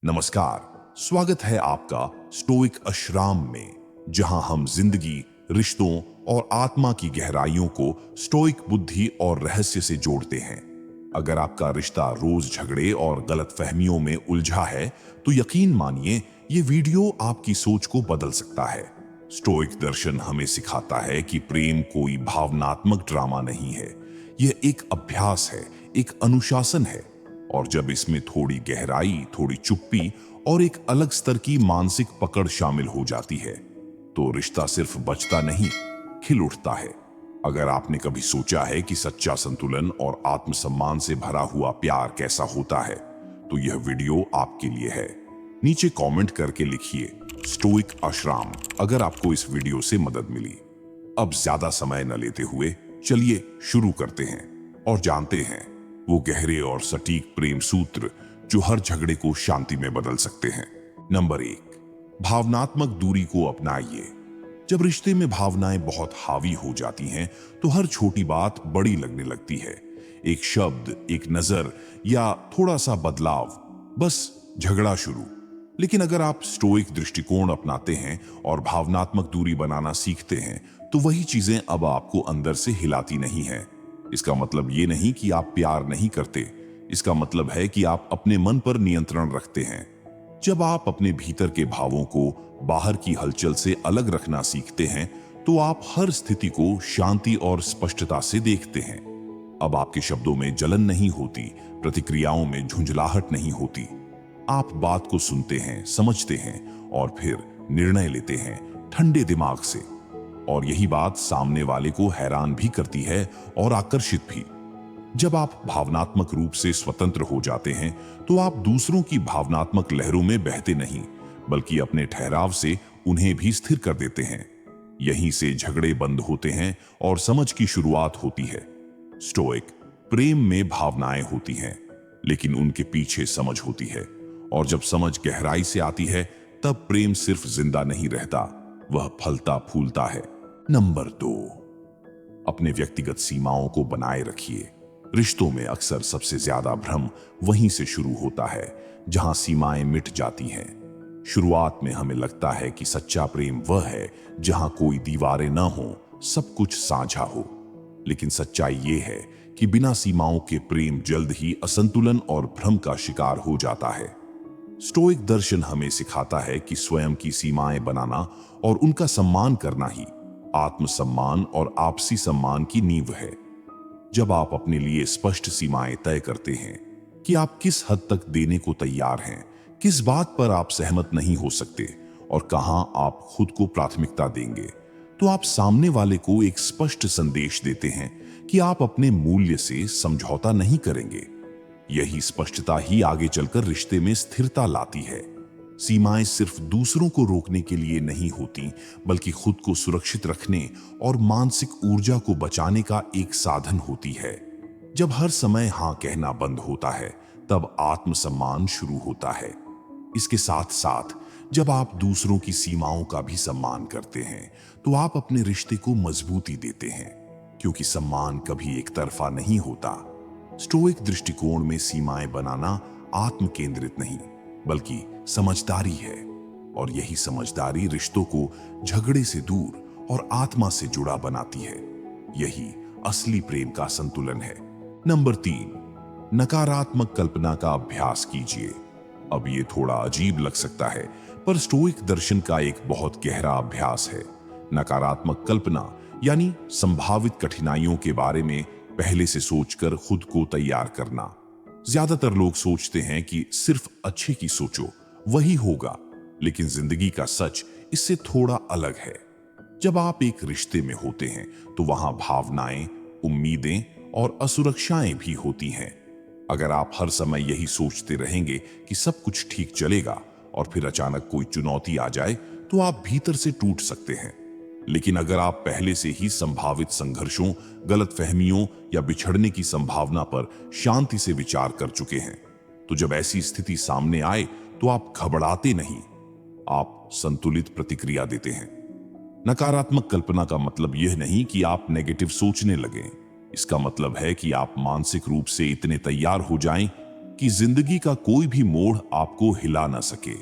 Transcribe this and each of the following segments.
नमस्कार, स्वागत है आपका स्टोइक अश्राम में, जहां हम जिंदगी, रिश्तों और आत्मा की गहराइयों को स्टोइक बुद्धि और रहस्य से जोड़ते हैं। अगर आपका रिश्ता रोज झगड़े और गलतफहमियों में उलझा है, तो यकीन मानिए ये वीडियो आपकी सोच को बदल सकता है। स्टोइक दर्शन हमें सिखाता है कि प्रेम कोई भावनात्मक ड्रामा नहीं है, यह एक अभ्यास है, एक अनुशासन है। और जब इसमें थोड़ी गहराई, थोड़ी चुप्पी और एक अलग स्तर की मानसिक पकड़ शामिल हो जाती है, तो रिश्ता सिर्फ बचता नहीं, खिल उठता है। अगर आपने कभी सोचा है कि सच्चा संतुलन और आत्मसम्मान से भरा हुआ प्यार कैसा होता है, तो यह वीडियो आपके लिए है। नीचे कमेंट करके लिखिए स्टोइक आश्रम अगर आपको इस वीडियो से मदद मिली। अब ज्यादा समय न लेते हुए चलिए शुरू करते हैं और जानते हैं वो गहरे और सटीक प्रेम सूत्र जो हर झगड़े को शांति में बदल सकते हैं। नंबर 1, भावनात्मक दूरी को अपनाइए। जब रिश्ते में भावनाएं बहुत हावी हो जाती हैं, तो हर छोटी बात बड़ी लगने लगती है। एक शब्द, एक नजर या थोड़ा सा बदलाव, बस झगड़ा शुरू। लेकिन अगर आप स्टोइक दृष्टिकोण अपनाते हैं और भावनात्मक दूरी बनाना सीखते हैं, तो वही चीजें अब आपको अंदर से हिलाती नहीं है। इसका मतलब ये नहीं कि आप प्यार नहीं करते, इसका मतलब है कि आप अपने मन पर नियंत्रण रखते हैं। जब आप अपने भीतर के भावों को बाहर की हलचल से अलग रखना सीखते हैं, तो आप हर स्थिति को शांति और स्पष्टता से देखते हैं। अब आपके शब्दों में जलन नहीं होती, प्रतिक्रियाओं में झुंझलाहट नहीं होती। आप बात को सुनते हैं, समझते हैं और फिर निर्णय लेते हैं ठंडे दिमाग से। और यही बात सामने वाले को हैरान भी करती है और आकर्षित भी। जब आप भावनात्मक रूप से स्वतंत्र हो जाते हैं, तो आप दूसरों की भावनात्मक लहरों में बहते नहीं, बल्कि अपने ठहराव से उन्हें भी स्थिर कर देते हैं। यहीं से झगड़े बंद होते हैं और समझ की शुरुआत होती है। स्टोइक प्रेम में भावनाएं होती हैं, लेकिन उनके पीछे समझ होती है। और जब समझ गहराई से आती है, तब प्रेम सिर्फ जिंदा नहीं रहता, वह फलता फूलता है। नंबर 2, अपने व्यक्तिगत सीमाओं को बनाए रखिए। रिश्तों में अक्सर सबसे ज्यादा भ्रम वहीं से शुरू होता है जहां सीमाएं मिट जाती हैं। शुरुआत में हमें लगता है कि सच्चा प्रेम वह है जहां कोई दीवारें न हो, सब कुछ साझा हो। लेकिन सच्चाई ये है कि बिना सीमाओं के प्रेम जल्द ही असंतुलन और भ्रम का शिकार हो जाता है। स्टोइक दर्शन हमें सिखाता है कि स्वयं की सीमाएं बनाना और उनका सम्मान करना ही आत्मसम्मान और आपसी सम्मान की नींव है। जब आप अपने लिए स्पष्ट सीमाएं तय करते हैं कि आप किस हद तक देने को तैयार हैं, किस बात पर आप सहमत नहीं हो सकते और कहां आप खुद को प्राथमिकता देंगे, तो आप सामने वाले को एक स्पष्ट संदेश देते हैं कि आप अपने मूल्य से समझौता नहीं करेंगे। यही स्पष्टता ही आगे चलकर रिश्ते में स्थिरता लाती है। सीमाएं सिर्फ दूसरों को रोकने के लिए नहीं होती, बल्कि खुद को सुरक्षित रखने और मानसिक ऊर्जा को बचाने का एक साधन होती है। जब हर समय हां कहना बंद होता है, तब आत्मसम्मान शुरू होता है। इसके साथ साथ जब आप दूसरों की सीमाओं का भी सम्मान करते हैं, तो आप अपने रिश्ते को मजबूती देते हैं, क्योंकि सम्मान कभी एक तरफा नहीं होता। स्टोइक दृष्टिकोण में सीमाएं बनाना आत्म केंद्रित नहीं, बल्कि समझदारी है। और यही समझदारी रिश्तों को झगड़े से दूर और आत्मा से जुड़ा बनाती है। यही असली प्रेम का संतुलन है। नंबर 3, नकारात्मक कल्पना का अभ्यास कीजिए। अब ये थोड़ा अजीब लग सकता है, पर स्टोइक दर्शन का एक बहुत गहरा अभ्यास है। नकारात्मक कल्पना यानी संभावित कठिनाइयों के बारे में पहले से सोचकर खुद को तैयार करना। ज्यादातर लोग सोचते हैं कि सिर्फ अच्छे की सोचो, वही होगा, लेकिन जिंदगी का सच इससे थोड़ा अलग है। जब आप एक रिश्ते में होते हैं, तो वहां भावनाएं, उम्मीदें और असुरक्षाएं भी होती हैं। अगर आप हर समय यही सोचते रहेंगे कि सब कुछ ठीक चलेगा और फिर अचानक कोई चुनौती आ जाए, तो आप भीतर से टूट सकते हैं। लेकिन अगर आप पहले से ही संभावित संघर्षों, गलतफहमियों या बिछड़ने की संभावना पर शांति से विचार कर चुके हैं, तो जब ऐसी स्थिति सामने आए, तो आप घबराते नहीं, आप संतुलित प्रतिक्रिया देते हैं। नकारात्मक कल्पना का मतलब यह नहीं कि आप नेगेटिव सोचने लगें। इसका मतलब है कि आप मानसिक रूप से इतने तैयार हो जाएं कि जिंदगी का कोई भी मोड़ आपको हिला ना सके।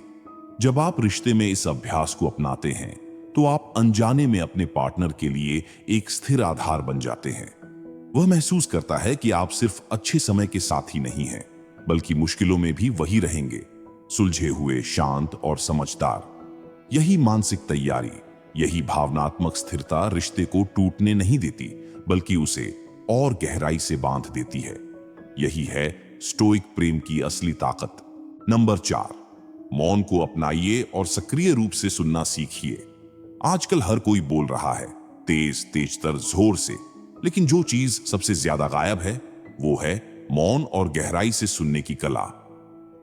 जब आप रिश्ते में इस अभ्यास को अपनाते हैं तो आप अनजाने में अपने पार्टनर के लिए एक स्थिर आधार बन जाते हैं। वह महसूस करता है कि आप सिर्फ अच्छे समय के साथी नहीं हैं, बल्कि मुश्किलों में भी वही रहेंगे, सुलझे हुए, शांत और समझदार। यही मानसिक तैयारी, यही भावनात्मक स्थिरता रिश्ते को टूटने नहीं देती, बल्कि उसे और गहराई से बांध देती है। यही है स्टोइक प्रेम की असली ताकत। नंबर 4, मौन को अपनाइए और सक्रिय रूप से सुनना सीखिए। आजकल हर कोई बोल रहा है, तेज तेज तर जोर से, लेकिन जो चीज सबसे ज्यादा गायब है वो है मौन और गहराई से सुनने की कला।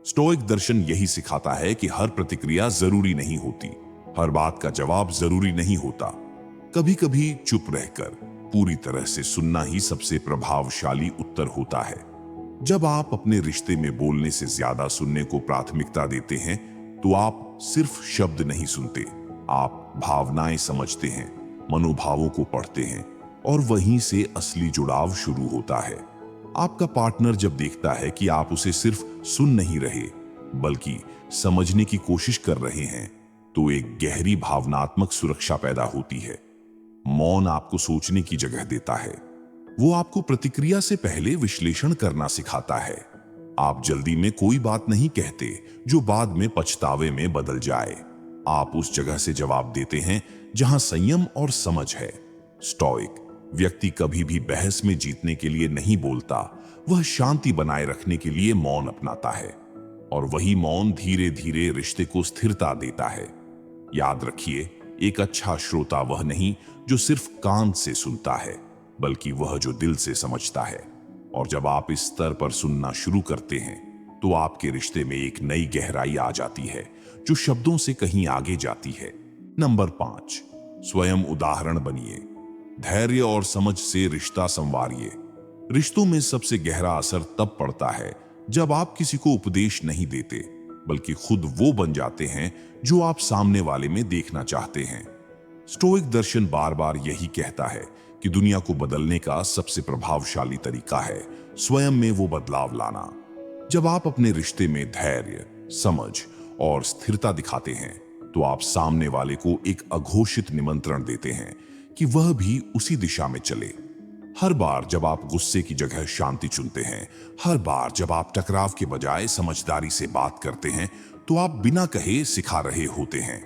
स्टोइक दर्शन यही सिखाता है कि हर प्रतिक्रिया जरूरी नहीं होती, हर बात का जवाब जरूरी नहीं होता। कभी कभी चुप रहकर पूरी तरह से सुनना ही सबसे प्रभावशाली उत्तर होता है। जब आप अपने रिश्ते में बोलने से ज्यादा सुनने को प्राथमिकता देते हैं तो आप सिर्फ शब्द नहीं सुनते, आप भावनाएं समझते हैं, मनोभावों को पढ़ते हैं, और वहीं से असली जुड़ाव शुरू होता है। आपका पार्टनर जब देखता है कि आप उसे सिर्फ सुन नहीं रहे बल्कि समझने की कोशिश कर रहे हैं तो एक गहरी भावनात्मक सुरक्षा पैदा होती है। मौन आपको सोचने की जगह देता है, वो आपको प्रतिक्रिया से पहले विश्लेषण करना सिखाता है। आप जल्दी में कोई बात नहीं कहते जो बाद में पछतावे में बदल जाए। आप उस जगह से जवाब देते हैं जहां संयम और समझ है। स्टोइक व्यक्ति कभी भी बहस में जीतने के लिए नहीं बोलता, वह शांति बनाए रखने के लिए मौन अपनाता है, और वही मौन धीरे धीरे रिश्ते को स्थिरता देता है। याद रखिए, एक अच्छा श्रोता वह नहीं जो सिर्फ कान से सुनता है, बल्कि वह जो दिल से समझता है। और जब आप इस स्तर पर सुनना शुरू करते हैं तो आपके रिश्ते में एक नई गहराई आ जाती है जो शब्दों से कहीं आगे जाती है। नंबर 5, स्वयं उदाहरण बनिए। धैर्य और समझ से रिश्ता संवारिए। रिश्तों में सबसे गहरा असर तब पड़ता है जब आप किसी को उपदेश नहीं देते, बल्कि खुद वो बन जाते हैं जो आप सामने वाले में देखना चाहते हैं। स्टोइक दर्शन बार बार यही कहता है कि दुनिया को बदलने का सबसे प्रभावशाली तरीका है स्वयं में वो बदलाव लाना। जब आप अपने रिश्ते में धैर्य, समझ और स्थिरता दिखाते हैं तो आप सामने वाले को एक अघोषित निमंत्रण देते हैं कि वह भी उसी दिशा में चले। हर बार जब आप गुस्से की जगह शांति चुनते हैं, हर बार जब आप टकराव के बजाय समझदारी से बात करते हैं, तो आप बिना कहे सिखा रहे होते हैं।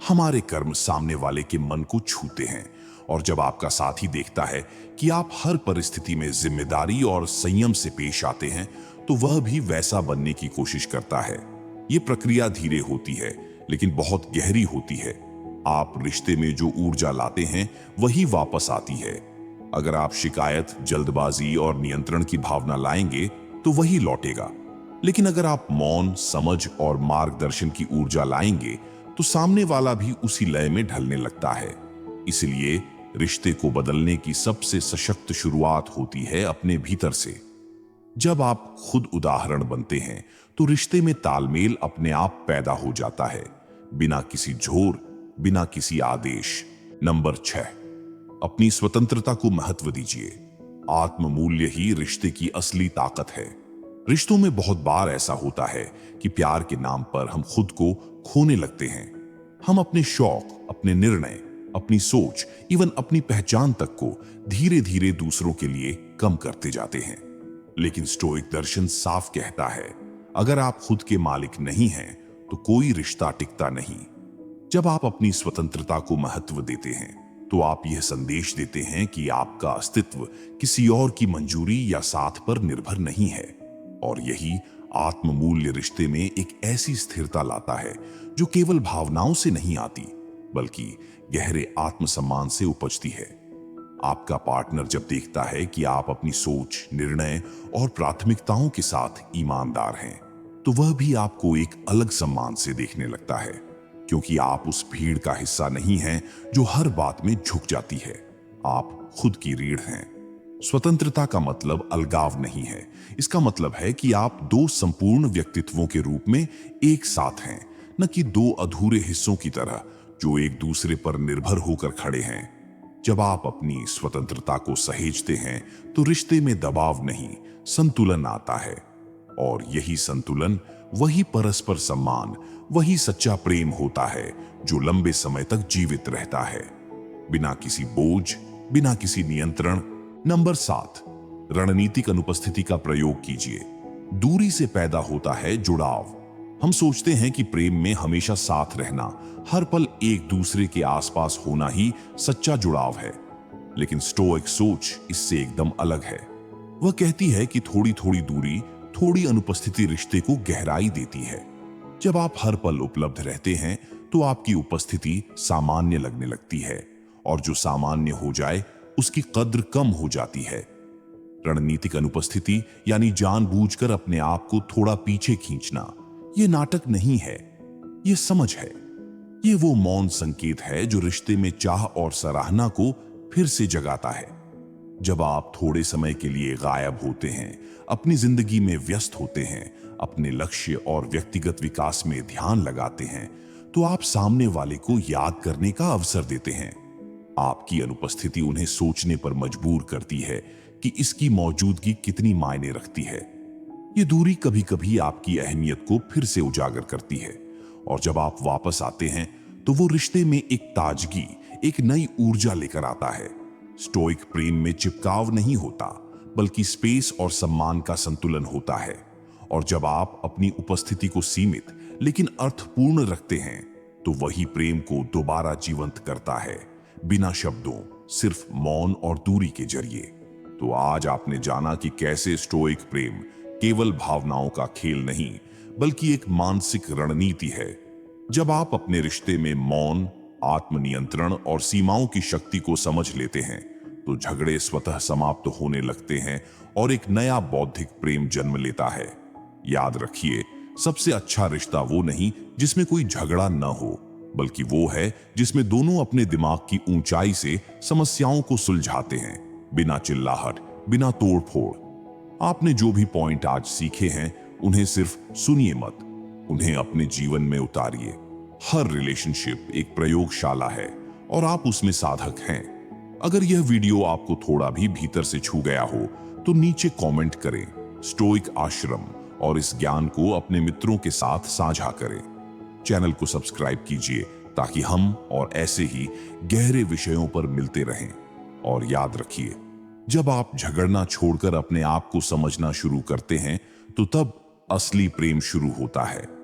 हमारे कर्म सामने वाले के मन को छूते हैं, और जब आपका साथी देखता है कि आप हर परिस्थिति में जिम्मेदारी और संयम से पेश आते हैं, तो वह भी वैसा बनने की कोशिश करता है। ये प्रक्रिया धीरे होती है, लेकिन बहुत गहरी होती है। आप रिश्ते में जो ऊर्जा लाते हैं वही वापस आती है। अगर आप शिकायत, जल्दबाजी और नियंत्रण की भावना लाएंगे तो वही लौटेगा। लेकिन अगर आप मौन, समझ और मार्गदर्शन की ऊर्जा लाएंगे तो सामने वाला भी उसी लय में ढलने लगता है। इसलिए रिश्ते को बदलने की सबसे सशक्त शुरुआत होती है अपने भीतर से। जब आप खुद उदाहरण बनते हैं तो रिश्ते में तालमेल अपने आप पैदा हो जाता है, बिना किसी जोर, बिना किसी आदेश। नंबर 6, अपनी स्वतंत्रता को महत्व दीजिए। आत्ममूल्य ही रिश्ते की असली ताकत है। रिश्तों में बहुत बार ऐसा होता है कि प्यार के नाम पर हम खुद को खोने लगते हैं। हम अपने शौक, अपने निर्णय, अपनी सोच, इवन अपनी पहचान तक को धीरे धीरे दूसरों के लिए कम करते जाते हैं। लेकिन स्टोइक दर्शन साफ कहता है, अगर आप खुद के मालिक नहीं हैं तो कोई रिश्ता टिकता नहीं। जब आप अपनी स्वतंत्रता को महत्व देते हैं तो आप यह संदेश देते हैं कि आपका अस्तित्व किसी और की मंजूरी या साथ पर निर्भर नहीं है। और यही आत्ममूल्य रिश्ते में एक ऐसी स्थिरता लाता है जो केवल भावनाओं से नहीं आती, बल्कि गहरे आत्मसम्मान से उपजती है। आपका पार्टनर जब देखता है कि आप अपनी सोच, निर्णय और प्राथमिकताओं के साथ ईमानदार हैं, तो वह भी आपको एक अलग सम्मान से देखने लगता है, क्योंकि आप उस भीड़ का हिस्सा नहीं हैं जो हर बात में झुक जाती है। आप खुद की रीढ़ हैं। स्वतंत्रता का मतलब अलगाव नहीं है। इसका मतलब है कि आप दो संपूर्ण व्यक्तित्वों के रूप में एक साथ हैं, न कि दो अधूरे हिस्सों की तरह जो एक दूसरे पर निर्भर होकर खड़े हैं। जब आप अपनी स्वतंत्रता को सहेजते हैं तो रिश्ते में दबाव नहीं, संतुलन आता है। और यही संतुलन, वही परस्पर सम्मान, वही सच्चा प्रेम होता है जो लंबे समय तक जीवित रहता है, बिना किसी बोझ, बिना किसी नियंत्रण। नंबर 7, रणनीतिक अनुपस्थिति का प्रयोग कीजिए। दूरी से पैदा होता है जुड़ाव। हम सोचते हैं कि प्रेम में हमेशा साथ रहना, हर पल एक दूसरे के आसपास होना ही सच्चा जुड़ाव है। लेकिन स्टोइक सोच इससे एकदम अलग है। वह कहती है कि थोड़ी थोड़ी दूरी, थोड़ी अनुपस्थिति रिश्ते को गहराई देती है। जब आप हर पल उपलब्ध रहते हैं तो आपकी उपस्थिति सामान्य लगने लगती है, और जो सामान्य हो जाए उसकी कद्र कम हो जाती है। रणनीतिक अनुपस्थिति यानी जानबूझकर अपने आप को थोड़ा पीछे खींचना, यह नाटक नहीं है, यह समझ है। यह वो मौन संकेत है जो रिश्ते में चाह और सराहना को फिर से जगाता है। जब आप थोड़े समय के लिए गायब होते हैं, अपनी जिंदगी में व्यस्त होते हैं, अपने लक्ष्य और व्यक्तिगत विकास में ध्यान लगाते हैं, तो आप सामने वाले को याद करने का अवसर देते हैं। आपकी अनुपस्थिति उन्हें सोचने पर मजबूर करती है कि इसकी मौजूदगी कितनी मायने रखती है। ये दूरी कभी कभी आपकी अहमियत को फिर से उजागर करती है, और जब आप वापस आते हैं तो वो रिश्ते में एक ताजगी, एक नई ऊर्जा लेकर आता है। स्टोइक प्रेम में चिपकाव नहीं होता, बल्कि स्पेस और सम्मान का संतुलन होता है। और जब आप अपनी उपस्थिति को सीमित लेकिन अर्थपूर्ण रखते हैं, तो वही प्रेम को दोबारा जीवंत करता है, बिना शब्दों, सिर्फ मौन और दूरी के जरिए। तो आज आपने जाना कि कैसे स्टोइक प्रेम केवल भावनाओं का खेल नहीं, बल्कि एक मानसिक रणनीति है। जब आप अपने रिश्ते में मौन, आत्मनियंत्रण और सीमाओं की शक्ति को समझ लेते हैं, तो झगड़े स्वतः समाप्त होने लगते हैं और एक नया बौद्धिक प्रेम जन्म लेता है। याद रखिए, सबसे अच्छा रिश्ता वो नहीं जिसमें कोई झगड़ा न हो, बल्कि वो है जिसमें दोनों अपने दिमाग की ऊंचाई से समस्याओं को सुलझाते हैं, बिना चिल्लाहट, बिना तोड़फोड़। आपने जो भी पॉइंट आज सीखे हैं, उन्हें सिर्फ सुनिए मत, उन्हें अपने जीवन में उतारिए। हर रिलेशनशिप एक प्रयोगशाला है और आप उसमें साधक हैं। अगर यह वीडियो आपको थोड़ा भी भीतर से छू गया हो तो नीचे कमेंट करें स्टोइक आश्रम और इस ज्ञान को अपने मित्रों के साथ साझा करें। चैनल को सब्सक्राइब कीजिए ताकि हम और ऐसे ही गहरे विषयों पर मिलते रहें। और याद रखिए, जब आप झगड़ना छोड़कर अपने आप को समझना शुरू करते हैं, तो तब असली प्रेम शुरू होता है।